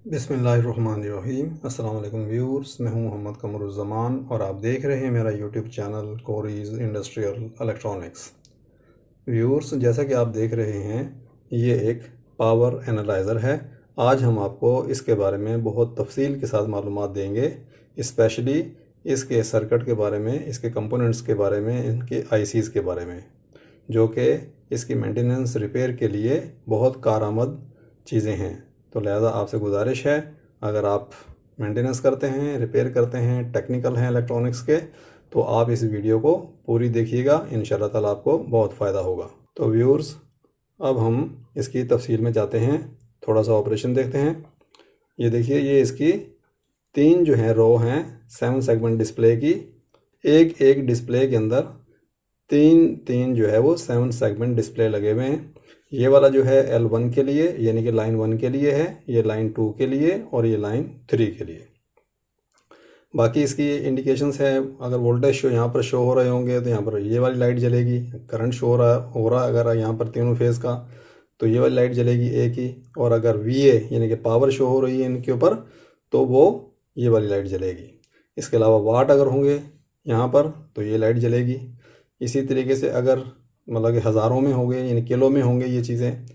बिस्मिल्लाहिर्रहमानिर्रहीम। अस्सलाम वालेकुम व्यूअर्स, मैं हूं मोहम्मद कमरुज़्ज़मान और आप देख रहे हैं मेरा YouTube channel Cori's industrial electronics. Viewers, जैसा कि आप देख रहे हैं, ये एक पावर एनालाइज़र है। आज हम आपको इसके बारे में बहुत तफसील के साथ मालूमात देंगे, स्पेशली इसके सर्किट के बारे में, इसके कंपोनेंट्स के बारे में, इनके आईसीज़ के बारे में, जो कि इसकी मेंटेनेंस रिपेयर के लिए बहुत कारआमद चीज़ें हैं। तो लिहाजा आपसे गुजारिश है, अगर आप मेंटेनेंस करते हैं, रिपेयर करते हैं, टेक्निकल हैं इलेक्ट्रॉनिक्स के, तो आप इस वीडियो को पूरी देखिएगा। इंशाल्लाह ताला आपको बहुत फ़ायदा होगा। तो व्यूअर्स, अब हम इसकी तफसील में जाते हैं, थोड़ा सा ऑपरेशन देखते हैं। ये देखिए, ये इसकी 3 जो हैं रो हैं 7 सेगमेंट डिस्प्ले की। एक एक डिस्प्ले के अंदर 3 जो है वो 7 सेगमेंट डिस्प्ले लगे हुए हैं। ये वाला जो है L1 के लिए, यानी कि लाइन 1 के लिए है, ये लाइन 2 के लिए और ये लाइन 3 के लिए। बाकी इसकी इंडिकेशंस है, अगर वोल्टेज शो यहाँ पर शो हो रहे होंगे तो यहाँ पर ये वाली लाइट जलेगी। करंट शो हो रहा अगर यहाँ पर तीनों फेज़ का, तो ये वाली लाइट जलेगी एक ही। और अगर VA यानी कि पावर शो हो रही है इनके ऊपर, तो वो ये वाली लाइट जलेगी। इसके अलावा वाट अगर होंगे यहाँ पर, तो ये लाइट जलेगी। इसी तरीके से अगर मतलब कि हज़ारों में होंगे, यानी किलो में होंगे ये चीज़ें,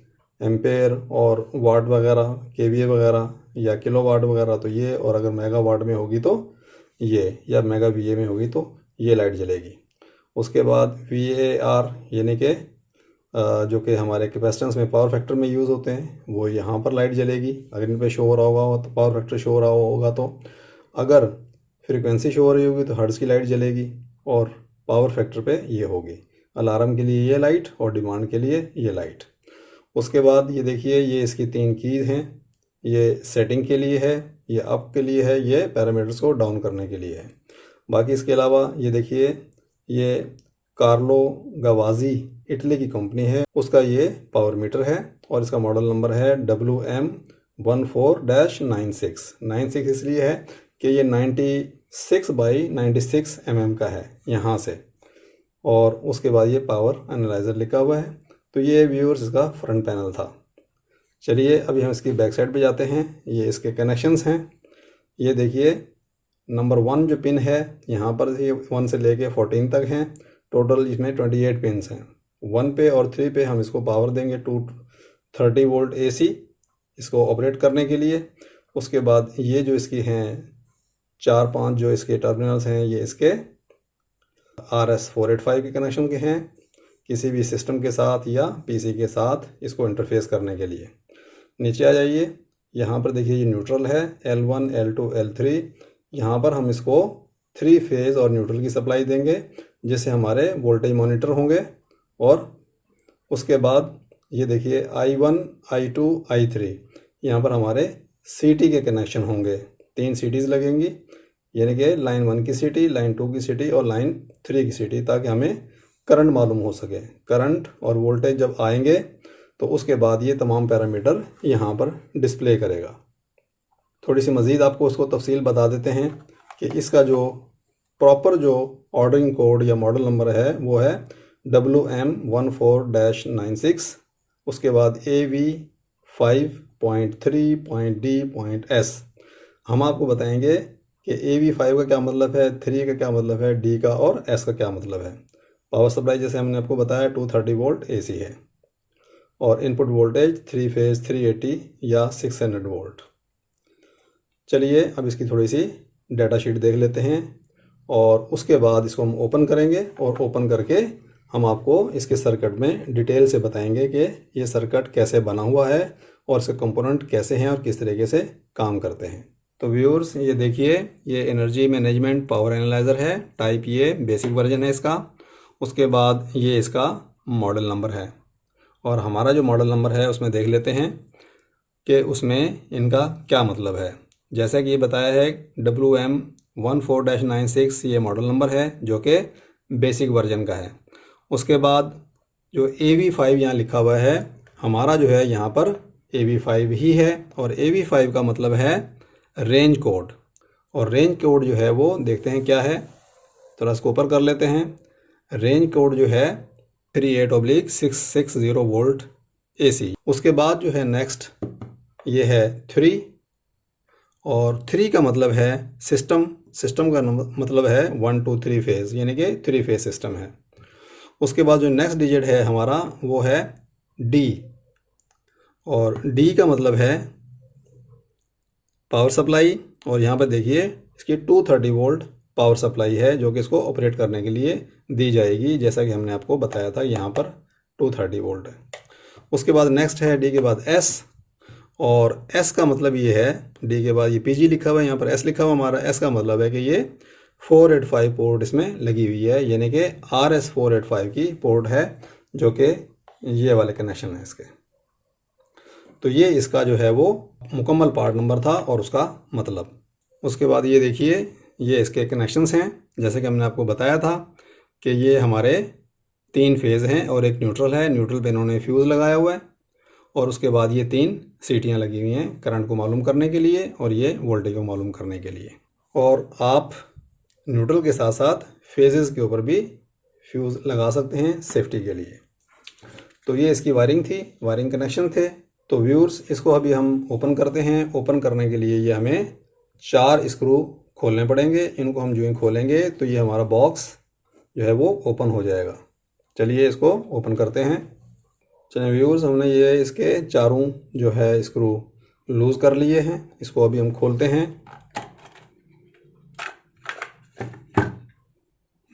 एम्पेयर और वाट वगैरह, केवीए वगैरह या किलो वाट वगैरह, तो ये। और अगर मेगा वाट में होगी तो ये, या मेगा VA में होगी तो ये लाइट जलेगी। उसके बाद VAR यानी कि जो कि हमारे कैपेसिटेंस में पावर फैक्टर में यूज़ होते हैं, वो यहाँ पर लाइट जलेगी। अगर इन पे शो हो रहा होगा तो पावर फैक्टर शो हो रहा होगा, तो अगर फ्रीक्वेंसी शो हो रही होगी तो हर्ट्ज़ की लाइट जलेगी, और पावर फैक्टर पे ये होगी। अलार्म के लिए ये लाइट और डिमांड के लिए ये लाइट। उसके बाद ये देखिए, ये इसकी 3 कीज़ हैं। ये सेटिंग के लिए है, ये अप के लिए है, ये पैरामीटर्स को डाउन करने के लिए है। बाकी इसके अलावा ये देखिए, ये कार्लो गवाजी इटली की कंपनी है, उसका ये पावर मीटर है और इसका मॉडल नंबर है WM14-96। 96 इसलिए है कि ये 96x96 mm का है यहाँ से। और उसके बाद ये पावर एनालाइज़र लिखा हुआ है। तो ये व्यूअर्स इसका फ्रंट पैनल था। चलिए अभी हम इसकी बैक साइड पे जाते हैं। ये इसके कनेक्शंस हैं। ये देखिए, नंबर 1 जो पिन है यहाँ पर, ये 1 से लेके 14 तक हैं। टोटल इसमें 28 पिन्स हैं। 1 पे और 3 पे हम इसको पावर देंगे 230 वोल्ट AC इसको ऑपरेट करने के लिए। उसके बाद ये जो इसकी हैं 4-5 जो इसके टर्मिनल्स हैं, ये इसके RS485 के कनेक्शन के हैं, किसी भी सिस्टम के साथ या PC के साथ इसको इंटरफेस करने के लिए। नीचे आ जाइए, यहाँ पर देखिए ये न्यूट्रल है, L1, L2, L3। यहाँ पर हम इसको 3 फेज़ और न्यूट्रल की सप्लाई देंगे, जिससे हमारे वोल्टेज मॉनिटर होंगे। और उसके बाद ये देखिए I1, I2, I3, यहाँ पर हमारे CT के कनेक्शन होंगे। 3 CTs लगेंगी, यानी कि लाइन 1 की CT, लाइन 2 की CT और लाइन 3 की CT, ताकि हमें करंट मालूम हो सके। करंट और वोल्टेज जब आएंगे तो उसके बाद ये तमाम पैरामीटर यहाँ पर डिस्प्ले करेगा। थोड़ी सी मज़ीद आपको उसको तफसील बता देते हैं कि इसका जो प्रॉपर जो ऑर्डरिंग कोड या मॉडल नंबर है वो है WM14-96। उसके बाद AV5.3.D.S। हम आपको बताएंगे कि AV5 का क्या मतलब है, 3 का क्या मतलब है, D का और S का क्या मतलब है। पावर सप्लाई जैसे हमने आपको बताया 230 वोल्ट AC है, और इनपुट वोल्टेज 3 फेज़ 380 या 600 वोल्ट। चलिए अब इसकी थोड़ी सी डाटा शीट देख लेते हैं, और उसके बाद इसको हम ओपन करेंगे, और ओपन करके हम आपको इसके सर्किट में डिटेल से बताएंगे कि ये सर्किट कैसे बना हुआ है और इसके कंपोनेंट कैसे हैं और किस तरीके से काम करते हैं। तो व्यूअर्स, ये देखिए, ये एनर्जी मैनेजमेंट पावर एनालाइज़र है, टाइप ये बेसिक वर्जन है इसका। उसके बाद ये इसका मॉडल नंबर है, और हमारा जो मॉडल नंबर है उसमें देख लेते हैं कि उसमें इनका क्या मतलब है। जैसा कि ये बताया है, WM14-96 ये मॉडल नंबर है, जो कि बेसिक वर्जन का है। उसके बाद जो AV5 यहाँ लिखा हुआ है, हमारा जो है यहाँ पर AV5 ही है, और AV5 का मतलब है रेंज कोड। और रेंज कोड जो है वो देखते हैं क्या है, थोड़ा इसको ऊपर कर लेते हैं। रेंज कोड जो है 38/660 वोल्ट AC। उसके बाद जो है नेक्स्ट ये है 3, और 3 का मतलब है सिस्टम, सिस्टम का मतलब है 1 2 3 फेज़, यानी कि 3 फेज़ सिस्टम है। उसके बाद जो नेक्स्ट डिजिट है हमारा वो है डी, और डी का मतलब है पावर सप्लाई। और यहाँ पर देखिए इसकी 230 वोल्ट पावर सप्लाई है जो कि इसको ऑपरेट करने के लिए दी जाएगी, जैसा कि हमने आपको बताया था यहाँ पर 230 वोल्ट है। उसके बाद नेक्स्ट है डी के बाद एस, और एस का मतलब ये है, डी के बाद ये पीजी लिखा हुआ है, यहाँ पर एस लिखा हुआ हमारा, एस का मतलब है कि ये 485 पोर्ट इसमें लगी हुई है, यानी कि RS 485 की पोर्ट है, जो कि ये वाले कनेक्शन है इसके। तो ये इसका जो है वो मुकम्मल पार्ट नंबर था और उसका मतलब। उसके बाद ये देखिए ये इसके कनेक्शंस हैं, जैसे कि हमने आपको बताया था कि ये हमारे 3 फेज़ हैं और एक न्यूट्रल है। न्यूट्रल पे इन्होंने फ्यूज़ लगाया हुआ है, और उसके बाद ये 3 सीटियाँ लगी हुई हैं करंट को मालूम करने के लिए और ये वोल्टेज को मालूम करने के लिए। और आप न्यूट्रल के साथ साथ फेजेस के ऊपर भी फ्यूज़ लगा सकते हैं सेफ्टी के लिए। तो ये इसकी वायरिंग थी, वायरिंग कनेक्शन थे। तो व्यूअर्स इसको अभी हम ओपन करते हैं। ओपन करने के लिए ये हमें 4 स्क्रू खोलने पड़ेंगे। इनको हम जो ही खोलेंगे तो ये हमारा बॉक्स जो है वो ओपन हो जाएगा। चलिए इसको ओपन करते हैं। चलिए व्यूअर्स हमने ये इसके चारों जो है स्क्रू लूज़ कर लिए हैं। इसको अभी हम खोलते हैं।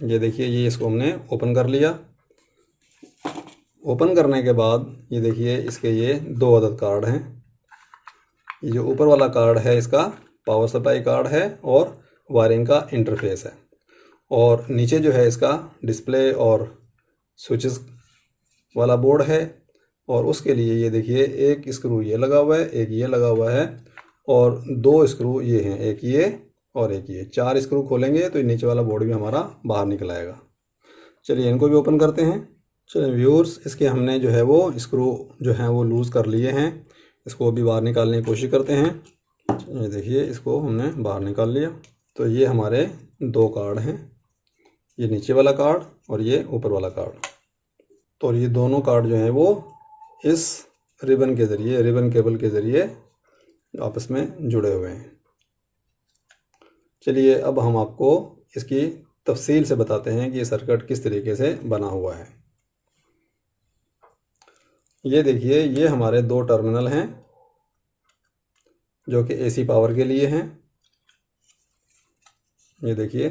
ये देखिए ये इसको हमने ओपन कर लिया। ओपन करने के बाद ये देखिए इसके ये 2 अदद कार्ड हैं। ये जो ऊपर वाला कार्ड है इसका पावर सप्लाई कार्ड है और वायरिंग का इंटरफेस है, और नीचे जो है इसका डिस्प्ले और स्विचेस वाला बोर्ड है। और उसके लिए ये देखिए एक स्क्रू ये लगा हुआ है, एक ये लगा हुआ है, और 2 स्क्रू ये हैं, एक ये और एक ये। 4 स्क्रू खोलेंगे तो ये नीचे वाला बोर्ड भी हमारा बाहर निकल आएगा। चलिए इनको भी ओपन करते हैं। चलिए व्यूअर्स इसके हमने जो है वो स्क्रू जो हैं वो लूज़ कर लिए हैं। इसको अभी बाहर निकालने की कोशिश करते हैं। ये देखिए इसको हमने बाहर निकाल लिया। तो ये हमारे 2 कार्ड हैं, ये नीचे वाला कार्ड और ये ऊपर वाला कार्ड। तो ये दोनों कार्ड जो हैं वो इस रिबन के ज़रिए, रिबन केबल के ज़रिए आपस में जुड़े हुए हैं। चलिए अब हम आपको इसकी तफसील से बताते हैं कि ये सर्किट किस तरीके से बना हुआ है। ये देखिए ये हमारे 2 टर्मिनल हैं जो कि AC पावर के लिए हैं। ये देखिए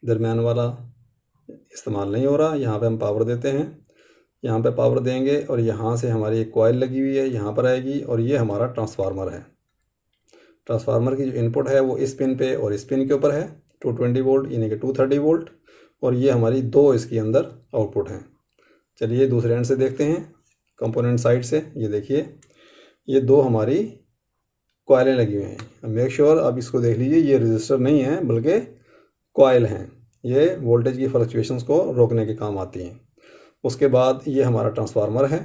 दरमियान वाला इस्तेमाल नहीं हो रहा, यहाँ पे हम पावर देते हैं, यहाँ पे पावर देंगे और यहाँ से हमारी एक कॉइल लगी हुई है यहाँ पर आएगी, और ये हमारा ट्रांसफार्मर है। ट्रांसफार्मर की जो इनपुट है वो इस पिन पे और इस पिन के ऊपर है 220 वोल्ट यानी कि 230 वोल्ट, और ये हमारी 2 इसके अंदर आउटपुट हैं। चलिए दूसरे एंड से देखते हैं, कंपोनेंट साइड से। ये देखिए ये 2 हमारी कॉइलें लगी हुई हैं। मेक श्योर आप इसको देख लीजिए, ये रजिस्टर नहीं है बल्कि कॉइल हैं। ये वोल्टेज की फ्लक्चुएशंस को रोकने के काम आती हैं। उसके बाद ये हमारा ट्रांसफार्मर है।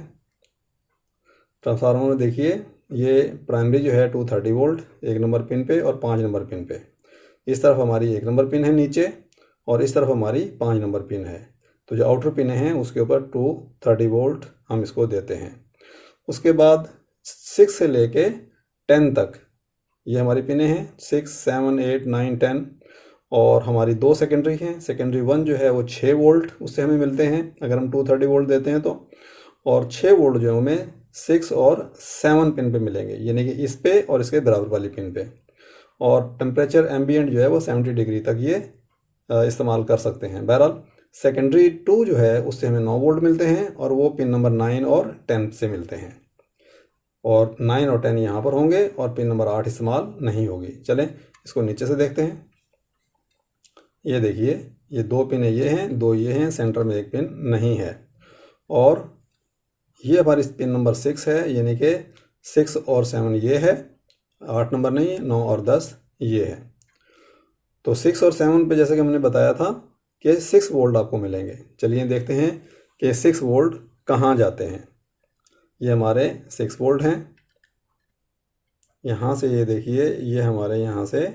ट्रांसफार्मर में देखिए ये प्राइमरी जो है 230 वोल्ट 1 नंबर पिन पे और 5 नंबर पिन पे। इस तरफ हमारी 1 नंबर पिन है नीचे, और इस तरफ हमारी 5 नंबर पिन है। तो जो आउटर पिन हैं उसके ऊपर 230 वोल्ट हम इसको देते हैं। उसके बाद 6 से लेके 10 तक ये हमारी पिनें हैं, 6 7 8 9 10। और हमारी 2 सेकेंडरी हैं। सेकेंडरी 1 जो है वो 6 वोल्ट उससे हमें मिलते हैं अगर हम 230 वोल्ट देते हैं तो, और 6 वोल्ट जो हमें 6 और 7 पिन पे मिलेंगे, यानी कि इस पे और इसके बराबर वाली पिन पे। और टेम्परेचर एम्बिएंट जो है वो 70 डिग्री तक ये इस्तेमाल कर सकते हैं। बहरहाल सेकेंडरी 2 जो है उससे हमें 9 वोल्ट मिलते हैं, और वो पिन नंबर 9 और 10 से मिलते हैं, और 9 और 10 यहाँ पर होंगे और पिन नंबर 8 इस्तेमाल नहीं होगी। चलें इसको नीचे से देखते हैं। ये देखिए ये 2 पिन ये हैं, 2 ये हैं, सेंटर में एक पिन नहीं है, और ये हमारी पिन नंबर 6 है, यानी कि 6 और 7 ये है, 8 नंबर नहीं है, 9 और 10 ये है। तो 6 और 7 पे जैसे कि हमने बताया था कि 6 वोल्ट आपको मिलेंगे। चलिए देखते हैं कि 6 वोल्ट कहाँ जाते हैं। ये हमारे 6 वोल्ट हैं। यहाँ से ये देखिए ये हमारे यहाँ से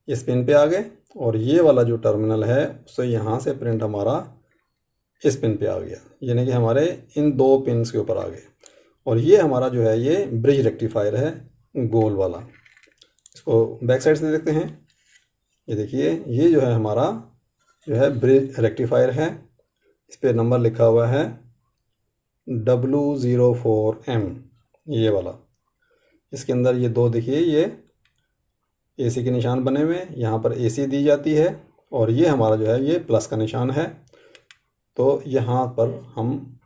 इस पिन पे आ गए, और ये वाला जो टर्मिनल है उससे यहाँ से प्रिंट हमारा इस पिन पे आ गया, यानी कि हमारे इन 2 पिन्स के ऊपर आ गए। और ये हमारा जो है ये ब्रिज रेक्टिफायर है गोल वाला। इसको बैक साइड से देखते हैं। ये देखिए, ये जो है हमारा जो है ब्रिज रेक्टिफायर है। इस पर नंबर लिखा हुआ है W04M, ये वाला। इसके अंदर ये दो देखिए, ये AC के निशान बने हुए हैं, यहाँ पर AC दी जाती है, और ये हमारा जो है ये प्लस का निशान है। तो यहाँ पर हम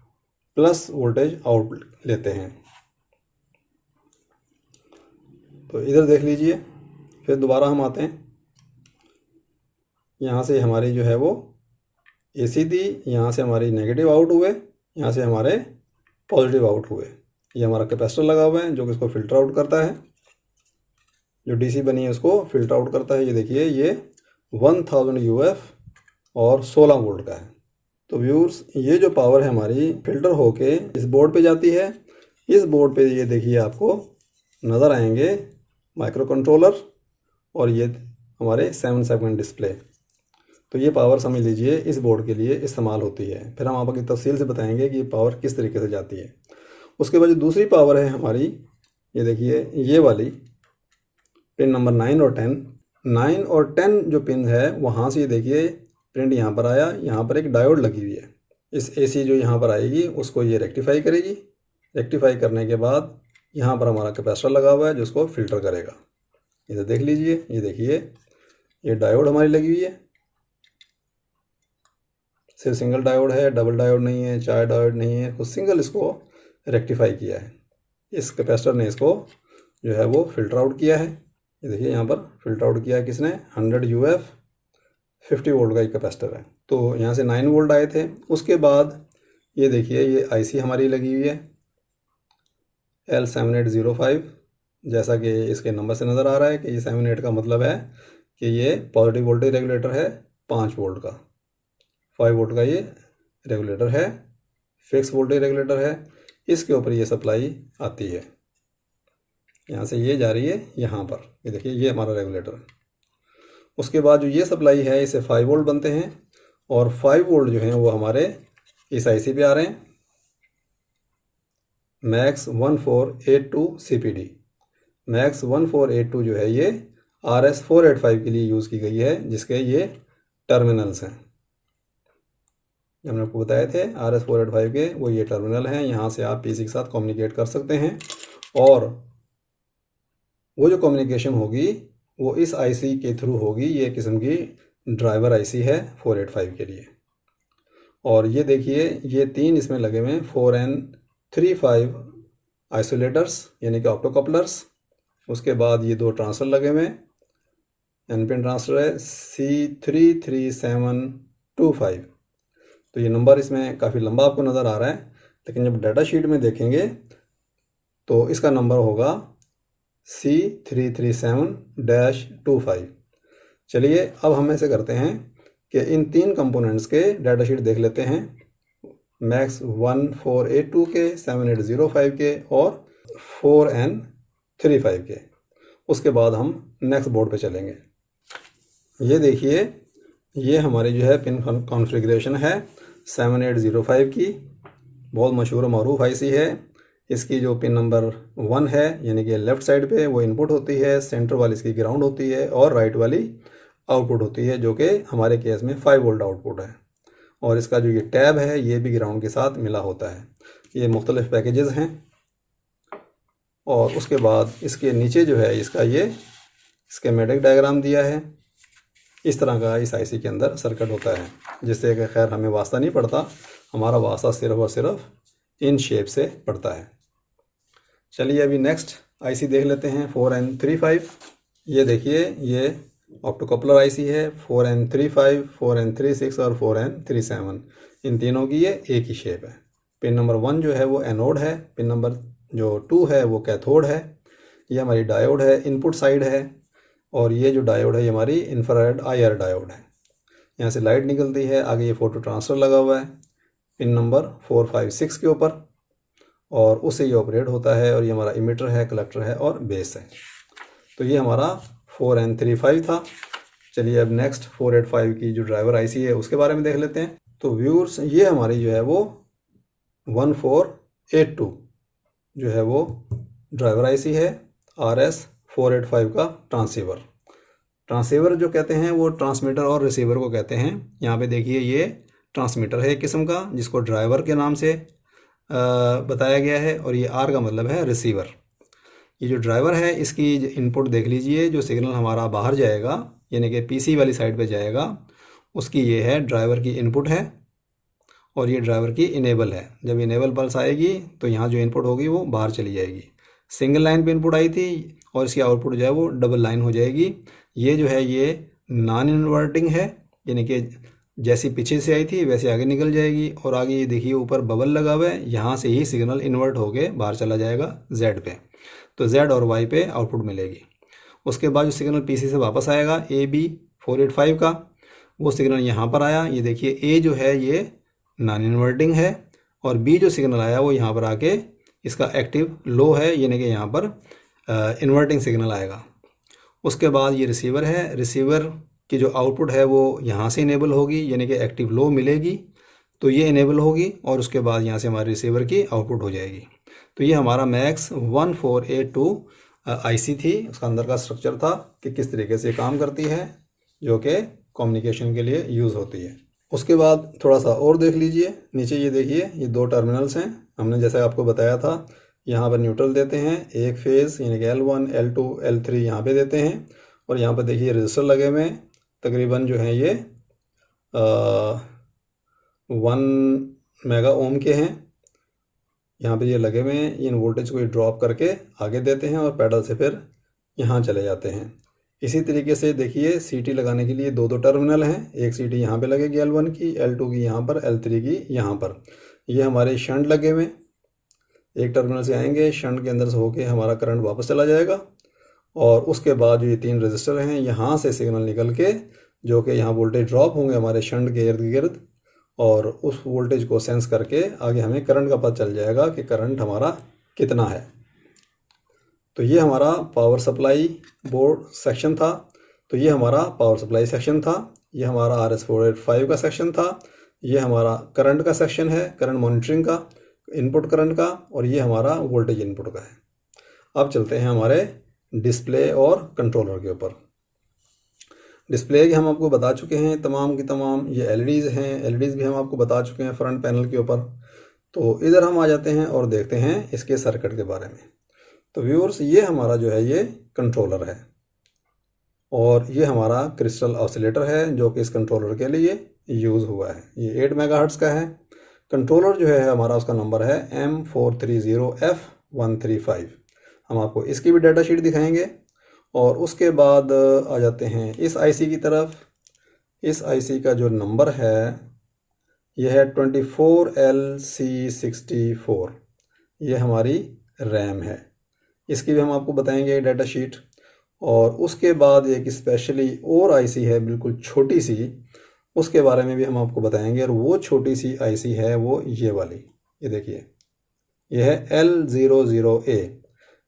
प्लस वोल्टेज आउट लेते हैं। तो इधर देख लीजिए, फिर दोबारा हम आते हैं। यहाँ से हमारी जो है वो AC दी, यहाँ से हमारी नेगेटिव आउट हुए, यहाँ से हमारे पॉजिटिव आउट हुए। ये हमारा कैपेसिटर लगा हुआ है जो कि इसको फिल्टर आउट करता है, जो DC बनी है उसको फिल्टर आउट करता है। ये देखिए, ये 1000 UF और 16 वोल्ट का है। तो व्यूअर्स, ये जो पावर है हमारी फिल्टर होके इस बोर्ड पे जाती है। इस बोर्ड पे ये देखिए आपको नज़र आएंगे माइक्रो कंट्रोलर, और ये हमारे 7 सेगमेंट डिस्प्ले। तो ये पावर समझ लीजिए इस बोर्ड के लिए इस्तेमाल होती है। फिर हम आपको तफसील से बताएंगे कि ये पावर किस तरीके से जाती है। उसके बाद जो दूसरी पावर है हमारी, ये देखिए, ये वाली पिन नंबर 9 और 10। 9 और 10 जो पिन है, वहाँ से ये देखिए प्रिंट यहाँ पर आया, यहाँ पर एक डायोड लगी हुई है। इस AC जो यहाँ पर आएगी उसको ये रेक्टिफाई करेगी। रेक्टिफाई करने के बाद यहाँ पर हमारा कैपेसिटर लगा हुआ है जो उसको फिल्टर करेगा। इधर देख लीजिए, ये देखिए, ये डायोड हमारी लगी हुई है। सिर्फ सिंगल डायोड है, डबल डायोड नहीं है, 4 डायोड नहीं है, तो सिंगल इसको रेक्टिफाई किया है। इस कैपेसिटर ने इसको जो है वो फिल्टर आउट किया है। ये देखिए, यहाँ पर फिल्टर आउट किया है किसने, 100 UF 50 वोल्ट का एक कैपेसिटर है। तो यहाँ से 9 वोल्ट आए थे। उसके बाद ये देखिए, ये IC हमारी लगी हुई है L7805, जैसा कि इसके नंबर से नज़र आ रहा है कि ये 78 का मतलब है कि ये पॉजिटिव वोल्टेज रेगुलेटर है 5 वोल्ट का। 5 वोल्ट का ये रेगुलेटर है, फिक्स वोल्टेज रेगुलेटर है। इसके ऊपर ये सप्लाई आती है, यहाँ से ये जा रही है यहाँ पर। ये देखिए, ये हमारा रेगुलेटर है। उसके बाद जो ये सप्लाई है, इसे 5 वोल्ट बनते हैं, और 5 वोल्ट जो हैं वो हमारे इस IC पे आ रहे हैं, मैक्स 1482 CPD। मैक्स 1482 जो है ये RS485 के लिए यूज़ की गई है, जिसके ये टर्मिनल्स हैं। हमने आपको बताए थे RS485 के वो ये टर्मिनल हैं। यहाँ से आप PC के साथ कम्युनिकेट कर सकते हैं, और वो जो कम्युनिकेशन होगी वो इस IC के थ्रू होगी। ये किस्म की ड्राइवर IC है 485 के लिए। और ये देखिए, ये 3 इसमें लगे हुए हैं 4N35 आइसोलेटर्स, यानी कि ऑप्टोकपलर्स। उसके बाद ये 2 ट्रांसफर लगे हुए हैं, NPN ट्रांसफर है C33725। तो ये नंबर इसमें काफ़ी लंबा आपको नज़र आ रहा है, लेकिन जब डाटा शीट में देखेंगे तो इसका नंबर होगा C337-25। चलिए, अब हम ऐसे करते हैं कि इन 3 कंपोनेंट्स के डाटा शीट देख लेते हैं, मैक्स 1482 के, 7805 के और 4N35 के। उसके बाद हम नेक्स्ट बोर्ड पे चलेंगे। ये देखिए, ये हमारी जो है पिन कॉन्फ़िगरेशन है 7805 की, बहुत मशहूर और मरूफ IC है। इसकी जो पिन नंबर 1 है, यानी कि लेफ़्ट साइड पे वो इनपुट होती है, सेंटर वाली इसकी ग्राउंड होती है, और राइट वाली आउटपुट होती है, जो कि हमारे केस में 5 वोल्ट आउटपुट है। और इसका जो ये टैब है, ये भी ग्राउंड के साथ मिला होता है। ये मुख्तलिफ पैकेजेस हैं। और उसके बाद इसके नीचे जो है इसका ये स्कीमेटिक डायग्राम दिया है। इस तरह का इस IC के अंदर सर्किट होता है, जिससे कि खैर हमें वास्ता नहीं पड़ता, हमारा वास्ता सिर्फ और सिर्फ इन शेप से पड़ता है। चलिए, अभी नेक्स्ट IC देख लेते हैं 4N35। ये देखिए, ये ऑप्टोकपलर IC है 4N35, 4N36 और 4N37। इन तीनों की ये एक ही शेप है। पिन नंबर 1 जो है वो एनोड है, पिन नंबर जो 2 है वो कैथोड है। ये हमारी डायोड है, इनपुट साइड है, और ये जो डायोड है ये हमारी इंफ्रारेड IR डायोड है। यहाँ से लाइट निकलती है। आगे ये फोटो ट्रांसफ़र लगा हुआ है पिन नंबर 456 के ऊपर, और उससे ये ऑपरेट होता है। और ये हमारा इमीटर है, कलेक्टर है और बेस है। तो ये हमारा 4N35 था। चलिए, अब नेक्स्ट 485 की जो ड्राइवर IC है उसके बारे में देख लेते हैं। तो व्यूअर्स, ये हमारी जो है वो 1482 जो है वो ड्राइवर IC है, 485 का ट्रांसीवर जो कहते हैं वो ट्रांसमीटर और रिसीवर को कहते हैं। यहाँ पे देखिए ये ट्रांसमीटर है एक किस्म का, जिसको ड्राइवर के नाम से बताया गया है, और ये आर का मतलब है रिसीवर। ये जो ड्राइवर है इसकी इनपुट देख लीजिए, जो सिग्नल हमारा बाहर जाएगा यानी कि पीसी वाली साइड पे जाएगा, उसकी ये है ड्राइवर की इनपुट है, और ये ड्राइवर की इनेबल है। जब इनेबल पल्स आएगी तो यहाँ जो इनपुट होगी वो बाहर चली जाएगी। सिंगल लाइन पे इनपुट आई थी और इसकी आउटपुट जो है वो डबल लाइन हो जाएगी। ये जो है ये नॉन इन्वर्टिंग है, यानी कि जैसी पीछे से आई थी वैसे आगे निकल जाएगी, और आगे ये देखिए ऊपर बबल लगा हुआ है, यहाँ से ही सिग्नल इन्वर्ट होके बाहर चला जाएगा Z पे, तो Z और Y पे आउटपुट मिलेगी। उसके बाद जो सिग्नल पीसी से वापस आएगा AB485 का, वो सिग्नल यहाँ पर आया। ये देखिए A जो है ये नॉन इन्वर्टिंग है, और B जो सिग्नल आया वो यहाँ पर आके इसका एक्टिव लो है, यानी कि यहाँ पर इन्वर्टिंग सिग्नल आएगा। उसके बाद ये रिसीवर है, रिसीवर की जो आउटपुट है वो यहाँ से इनेबल होगी, यानी कि एक्टिव लो मिलेगी, तो ये इनेबल होगी, और उसके बाद यहाँ से हमारे रिसीवर की आउटपुट हो जाएगी। तो ये हमारा मैक्स 1482 आईसी थी, उसका अंदर का स्ट्रक्चर था कि किस तरीके से काम करती है, जो कि कम्युनिकेशन के लिए यूज़ होती है। उसके बाद थोड़ा सा और देख लीजिए, नीचे ये देखिए ये 2 टर्मिनल्स हैं। हमने जैसा आपको बताया था यहाँ पर न्यूट्रल देते हैं, एक फेज़ यानी कि L1 L2 L3 यहाँ पे देते हैं, और यहाँ पर देखिए रजिस्टर लगे हुए हैं, तकरीबन जो हैं ये 1 मेगा ओम के हैं। यहाँ पे ये लगे हुए हैं, इन वोल्टेज को ड्रॉप करके आगे देते हैं और पैडल से फिर यहाँ चले जाते हैं। इसी तरीके से देखिए सीटी लगाने के लिए 2 टर्मिनल हैं, एक सीटी यहाँ पे लगेगी L1 की, L2 की यहाँ पर, L3 की यहाँ पर। ये हमारे शंट लगे हुए, एक टर्मिनल से आएंगे, शंट के अंदर से होके हमारा करंट वापस चला जाएगा, और उसके बाद जो ये 3 रजिस्टर हैं यहाँ से सिग्नल निकल के जो कि यहाँ वोल्टेज ड्रॉप होंगे हमारे शंट के इर्द गिर्द, और उस वोल्टेज को सेंस करके आगे हमें करंट का पता चल जाएगा कि करंट हमारा कितना है। तो ये हमारा पावर सप्लाई बोर्ड सेक्शन था, तो ये हमारा पावर सप्लाई सेक्शन था, ये हमारा RS485 का सेक्शन था, ये हमारा करंट का सेक्शन है, करंट मॉनिटरिंग का, इनपुट करंट का, और ये हमारा वोल्टेज इनपुट का है। अब चलते हैं हमारे डिस्प्ले और कंट्रोलर के ऊपर। डिस्प्ले की हम आपको बता चुके हैं तमाम की तमाम, ये एलईडीज़ हैं, एलईडीज़ भी हम आपको बता चुके हैं फ्रंट पैनल के ऊपर। तो इधर हम आ जाते हैं और देखते हैं इसके सर्किट के बारे में। तो व्यूअर्स ये हमारा जो है ये कंट्रोलर है, और ये हमारा क्रिस्टल ऑसिलेटर है जो कि इस कंट्रोलर के लिए यूज़ हुआ है। ये 8 मेगाहर्ट्ज़ का है। कंट्रोलर जो है हमारा, उसका नंबर है M430F135। हम आपको इसकी भी डाटा शीट दिखाएंगे। और उसके बाद आ जाते हैं इस आईसी की तरफ। इस आईसी का जो नंबर है यह है 24LC64, ये हमारी रैम है। इसकी भी हम आपको बताएंगे डाटा शीट। और उसके बाद एक स्पेशली और आईसी है बिल्कुल छोटी सी, उसके बारे में भी हम आपको बताएंगे। और वो छोटी सी आईसी है वो ये वाली, ये देखिए, ये है L00A।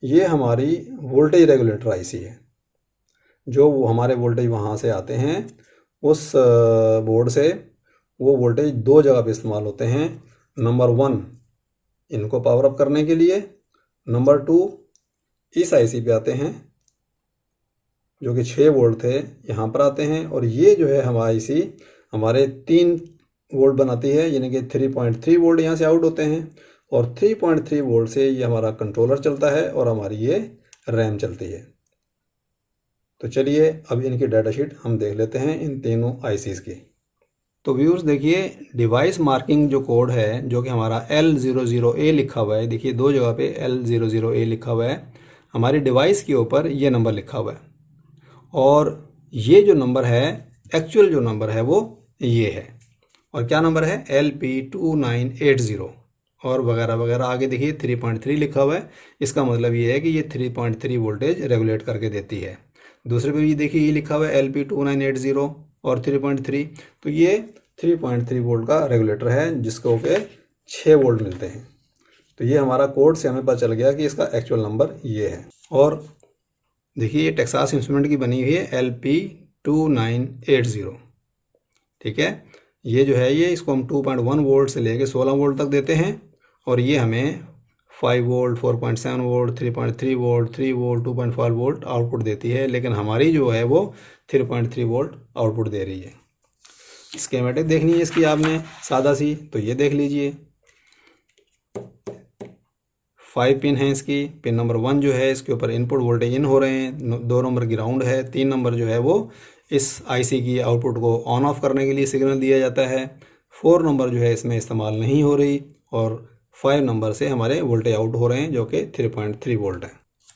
ये हमारी वोल्टेज रेगुलेटर आईसी है। जो वो हमारे वोल्टेज वहाँ से आते हैं उस बोर्ड से, वो वोल्टेज 2 जगह पे इस्तेमाल होते हैं। नंबर 1 इनको पावर अप करने के लिए, नंबर 2 इस आईसी पे आते हैं जो कि 6 वोल्ट थे, यहाँ पर आते हैं। और ये जो है हमारा आईसी हमारे 3 वोल्ट बनाती है, यानी कि 3.3 वोल्ट यहाँ से आउट होते हैं, और 3.3 वोल्ट से ये हमारा कंट्रोलर चलता है और हमारी ये रैम चलती है। तो चलिए अब इनकी डाटा शीट हम देख लेते हैं इन तीनों आईसीज़ की। तो व्यूअर्स देखिए, डिवाइस मार्किंग जो कोड है जो कि हमारा L00A लिखा हुआ है, देखिए 2 जगह पे L00A लिखा हुआ है। हमारी डिवाइस के ऊपर ये नंबर लिखा हुआ है, और ये जो नंबर है एक्चुअल जो नंबर है वो ये है। और क्या नंबर है? LP2980 और वगैरह वगैरह। आगे देखिए 3.3 लिखा हुआ है। इसका मतलब ये है कि ये 3.3 वोल्टेज रेगुलेट करके देती है। दूसरे पे भी देखिए ये लिखा हुआ है LP2980 और 3.3, तो ये 3.3 वोल्ट का रेगुलेटर है जिसको के 6 वोल्ट मिलते हैं। तो ये हमारा कोड से हमें पता चल गया कि इसका एक्चुअल नंबर ये है। और देखिए ये टेक्सास इंस्ट्रूमेंट की बनी हुई है LP2980, ठीक है। ये जो है ये इसको हम 2.1 वोल्ट से लेके 16 वोल्ट तक देते हैं, और ये हमें 5 volt, 4.7 volt, 3.3 volt, 3 volt, 2.5 volt output देती है, लेकिन हमारी जो है वो 3.3 वोल्ट आउटपुट दे रही है। स्कीमेटिक देखनी है इसकी आपने सादा सी, तो ये देख लीजिए। 5 पिन है इसकी। पिन नंबर 1 जो है इसके ऊपर इनपुट वोल्टेज इन हो रहे हैं, 2 नंबर ग्राउंड है, 3 नंबर जो है वो इस आईसी की आउटपुट को ऑन ऑफ करने के लिए सिग्नल दिया जाता है। 4 नंबर जो है इसमें इस्तेमाल नहीं हो रही, और 5 नंबर से हमारे वोल्टेज आउट हो रहे हैं जो कि 3.3 वोल्ट है।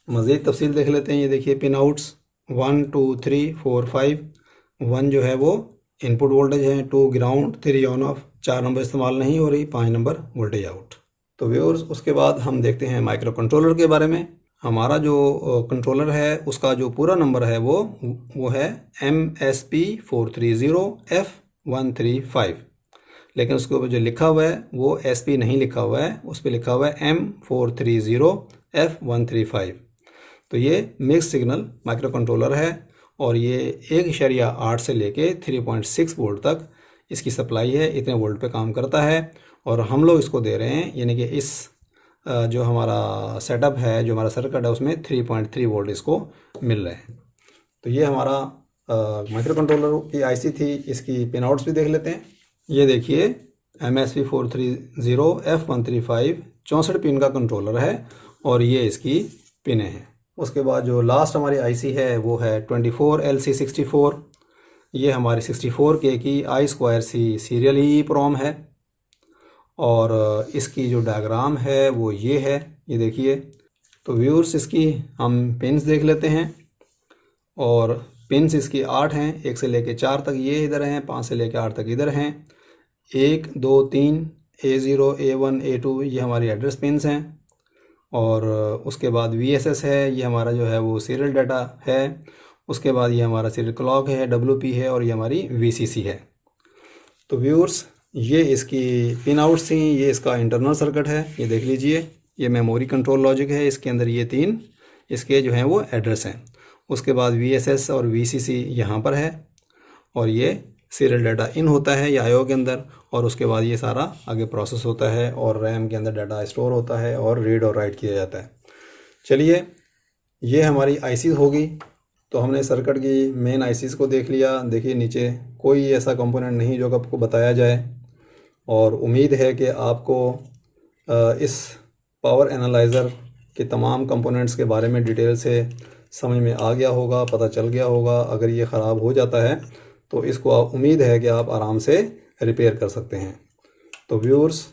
मज़ीद तफसील देख लेते हैं। ये देखिए पिन आउट्स 1, 2, 3, 4, 5। 1 जो है वो इनपुट वोल्टेज है, 2 ग्राउंड, 3 ऑन ऑफ, 4 नंबर इस्तेमाल नहीं हो रही, 5 नंबर वोल्टेज आउट। तो व्यूअर्स उसके बाद हम देखते हैं माइक्रो कंट्रोलर के बारे में। हमारा जो कंट्रोलर है उसका जो पूरा नंबर है वो है MSP430F135, लेकिन उसके ऊपर जो लिखा हुआ है वो SP नहीं लिखा हुआ है, उस पर लिखा हुआ है M430F135। तो ये मिक्स सिग्नल माइक्रो कंट्रोलर है, और ये 1.8 से लेके 3.6 वोल्ट तक इसकी सप्लाई है, इतने वोल्ट पे काम करता है। और हम लोग इसको दे रहे हैं, यानी कि इस जो हमारा सेटअप है, जो हमारा सर्किट है, उसमें 3.3 वोल्ट इसको मिल रहे हैं। तो ये हमारा माइक्रो कंट्रोलर की आईसी थी। इसकी पिन आउट्स भी देख लेते हैं। ये देखिए MSP430F135 64 पिन का कंट्रोलर है, और ये इसकी पिनें हैं। उसके बाद जो लास्ट हमारी आईसी है वो है 24LC64। ये हमारी 64K की I2C सीरियल ही प्रोम है, और इसकी जो डायग्राम है वो ये है, ये देखिए। तो व्यूअर्स इसकी हम पिन्स देख लेते हैं, और पिन्स इसकी 8 हैं, 1 से लेके 4 तक ये इधर हैं, 5 से लेके 8 तक इधर हैं। 1, 2, 3, A0, A1, A2 ये हमारी एड्रेस पिन्स हैं। और उसके बाद VSS है, ये हमारा जो है वो सीरियल डाटा है। उसके बाद ये हमारा सीरियल क्लॉक है, WP है, और ये हमारी VCC है। तो व्यूअर्स ये इसकी पिन आउट्स थी, ये इसका इंटरनल सर्किट है, ये देख लीजिए। ये मेमोरी कंट्रोल लॉजिक है, इसके अंदर ये 3 इसके जो हैं वो एड्रेस हैं। उसके बाद VSS और VCC यहाँ पर है, और ये सीरियल डाटा इन होता है या IO के अंदर, और उसके बाद ये सारा आगे प्रोसेस होता है, और रैम के अंदर डाटा स्टोर होता है, और रीड और राइट किया जाता है। चलिए, ये हमारी आईसीज़ होगी। तो हमने सर्किट की मेन आईसीज़ को देख लिया। देखिए नीचे कोई ऐसा कंपोनेंट नहीं जो आपको बताया जाए, और उम्मीद है कि आपको इस पावर एनालाइज़र के तमाम कंपोनेंट्स के बारे में डिटेल से समझ में आ गया होगा, पता चल गया होगा। अगर ये ख़राब हो जाता है तो इसको उम्मीद है कि आप आराम से रिपेयर कर सकते हैं। तो व्यूअर्स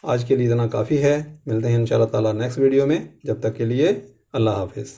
आज के लिए इतना काफ़ी है। मिलते हैं इंशाअल्लाह ताला नेक्स्ट वीडियो में। जब तक के लिए अल्लाह हाफिज़।